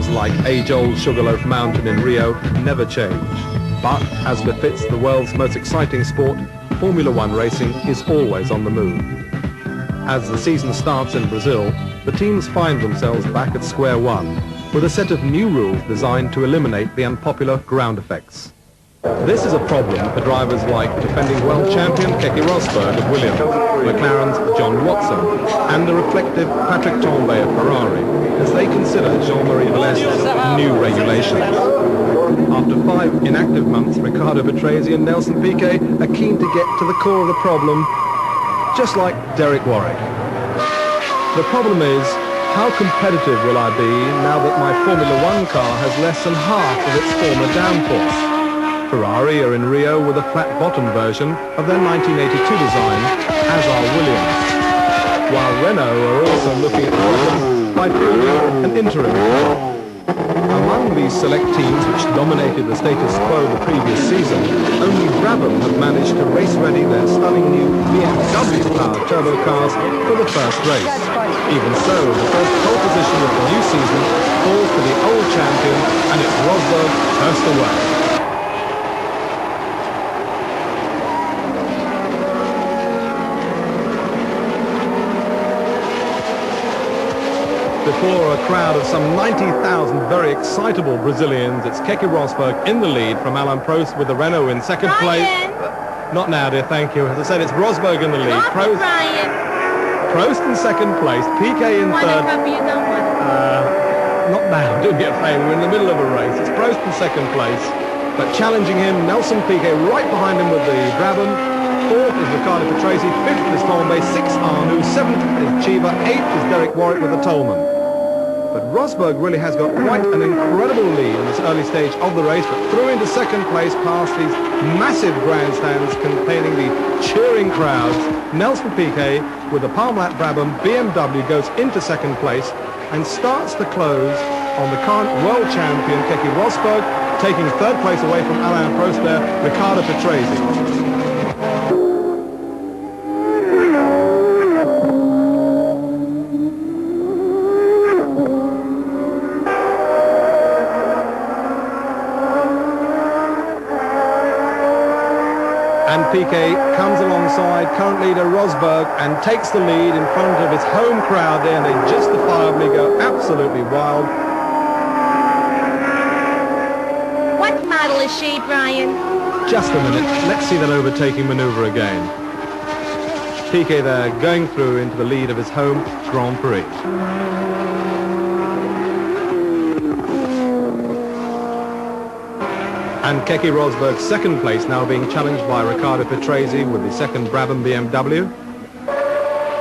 Mountains, like age-old Sugarloaf Mountain in Rio, never change. But, as befits the world's most exciting sport, Formula One racing is always on the move. As the season starts in Brazil, the teams find themselves back at square one, with a set of new rules designed to eliminate the unpopular ground effects. This is a problem for drivers like defending world champion Keke Rosberg of Williams, McLaren's John Watson, and the reflective Patrick Tambay of Ferrari, as they consider Jean-Marie Valleste's new regulations. After 5 inactive months, Riccardo Patrese and Nelson Piquet are keen to get to the core of the problem, just like Derek Warwick. The problem is, how competitive will I be now that my Formula One car has less than half of its former downforce? Ferrari are in Rio with a flat-bottom version of their 1982 design, as are Williams, while Renault are also looking at problems by building an interim car. Among these select teams which dominated the status quo the previous season, only Brabham have managed to race-ready their stunning new BMW-powered turbo cars for the first race. Even so, the first pole position of the new season falls to the old champion, and it's Rosberg first away. Before a crowd of some 90,000 very excitable Brazilians, it's Keke Rosberg in the lead from Alain Prost with the Renault in second place. Not now, dear, thank you. As I said, it's Rosberg in the lead. Prost in second place, Piquet in third. Not now, do me a favour, we're in the middle of a race. It's Prost in second place, but challenging him, Nelson Piquet right behind him with the Brabham. Fourth is Riccardo Patrese, fifth is Tambay, sixth Arnoux, seventh is Chiva, eighth is Derek Warwick with the Tolman. But Rosberg really has got quite an incredible lead in this early stage of the race, but through into second place past these massive grandstands containing the cheering crowds. Nelson Piquet with the Parmalat Brabham BMW goes into second place and starts to close on the current world champion Keke Rosberg, taking third place away from Alain Prost there, Riccardo Patrese. And Piquet comes alongside current leader Rosberg and takes the lead in front of his home crowd there, and they justifiably go absolutely wild. What model is she, Brian? Just a minute, let's see that overtaking manoeuvre again. Piquet there going through into the lead of his home Grand Prix. And Keke Rosberg's second place now being challenged by Riccardo Patrese with the second Brabham BMW.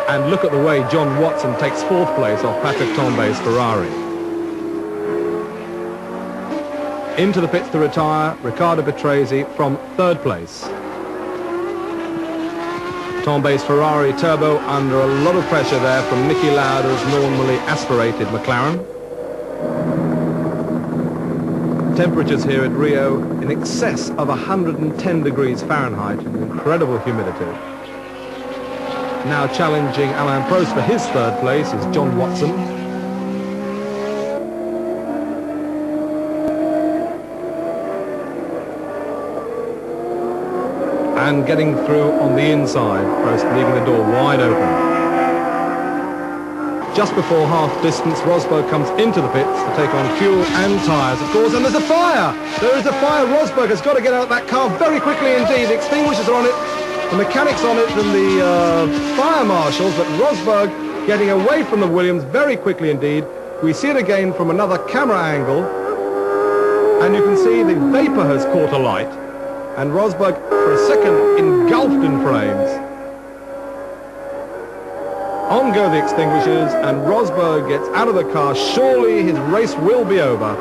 And look at the way John Watson takes fourth place off Patrick Tambay's Ferrari. Into the pits to retire, Riccardo Patrese from third place. Tambay's Ferrari turbo under a lot of pressure there from Niki Lauda's normally aspirated McLaren. Temperatures here at Rio in excess of 110 degrees Fahrenheit, incredible humidity. Now challenging Alain Prost for his third place is John Watson. And getting through on the inside, Prost leaving the door wide open. Just before half distance, Rosberg comes into the pits to take on fuel and tyres, of course, and there's a fire! There is a fire! Rosberg has got to get out of that car very quickly indeed. The extinguishers are on it, the mechanics on it, and the fire marshals, but Rosberg getting away from the Williams very quickly indeed. We see it again from another camera angle, and you can see the vapour has caught alight, and Rosberg, for a second, engulfed in flames. On go the extinguishers, and Rosberg gets out of the car. Surely his race will be over.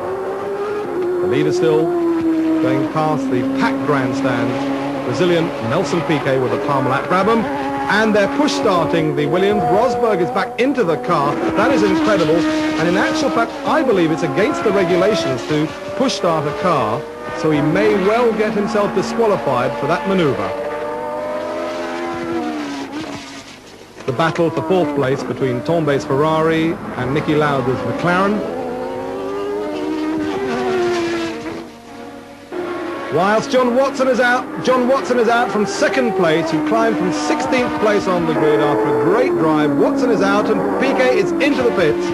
The leader still going past the packed grandstand. Brazilian Nelson Piquet with the Parmalat Brabham, and they're push starting the Williams. Rosberg is back into the car. That is incredible, and in actual fact I believe it's against the regulations to push start a car, so he may well get himself disqualified for that manoeuvre. The battle for fourth place between Tambay's Ferrari and Niki Lauda's McLaren. Whilst John Watson is out from second place. He climbed from 16th place on the grid after a great drive. Watson is out and Piquet is into the pits.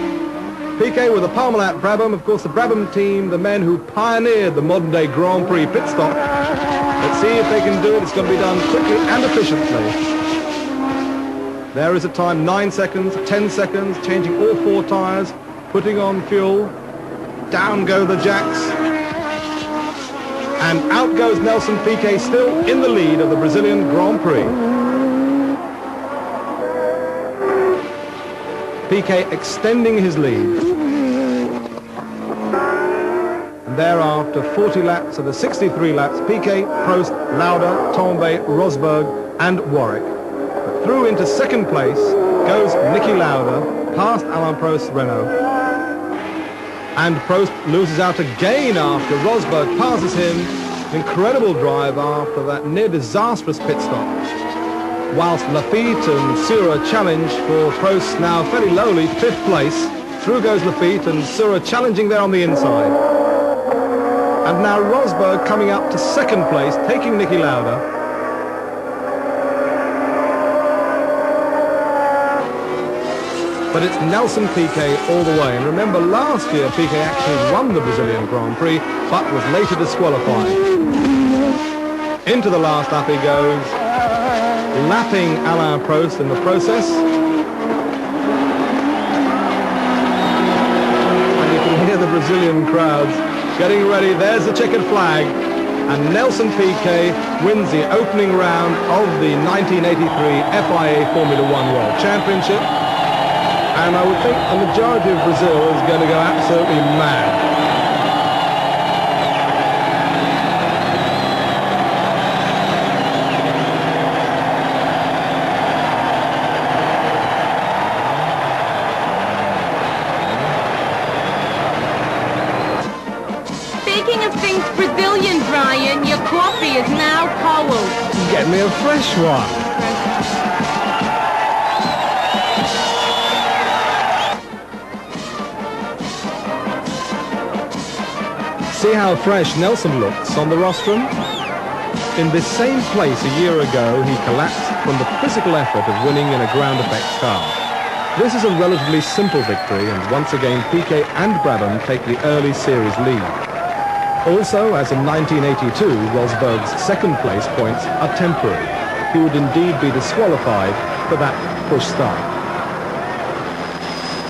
Piquet with a Parmalat Brabham, of course the Brabham team, the men who pioneered the modern day Grand Prix pit stop. Let's see if they can do it. It's going to be done quickly and efficiently. There is a time, 9 seconds, 10 seconds, changing all 4 tyres, putting on fuel. Down go the jacks. And out goes Nelson Piquet, still in the lead of the Brazilian Grand Prix. Piquet extending his lead. And thereafter 40 laps of the 63 laps, Piquet, Prost, Lauda, Tombe, Rosberg and Warwick. But through into second place goes Niki Lauda, past Alain Prost's Renault. And Prost loses out again after Rosberg passes him. Incredible drive after that near disastrous pit stop. Whilst Lafitte and Sura challenge for Prost, now fairly lowly, 5th place. Through goes Lafitte and Sura challenging there on the inside. And now Rosberg coming up to second place, taking Niki Lauda. But it's Nelson Piquet all the way. And remember, last year Piquet actually won the Brazilian Grand Prix, but was later disqualified. Into the last lap he goes, lapping Alain Prost in the process. And you can hear the Brazilian crowds getting ready. There's the checkered flag. And Nelson Piquet wins the opening round of the 1983 FIA Formula One World Championship. And I would think the majority of Brazil is going to go absolutely mad. Speaking of things Brazilian, Brian, your coffee is now cold. Get me a fresh one. See how fresh Nelson looks on the rostrum? In this same place a year ago, he collapsed from the physical effort of winning in a ground effects car. This is a relatively simple victory, and once again Piquet and Brabham take the early series lead. Also, as in 1982, Rosberg's second place points are temporary. He would indeed be disqualified for that push start.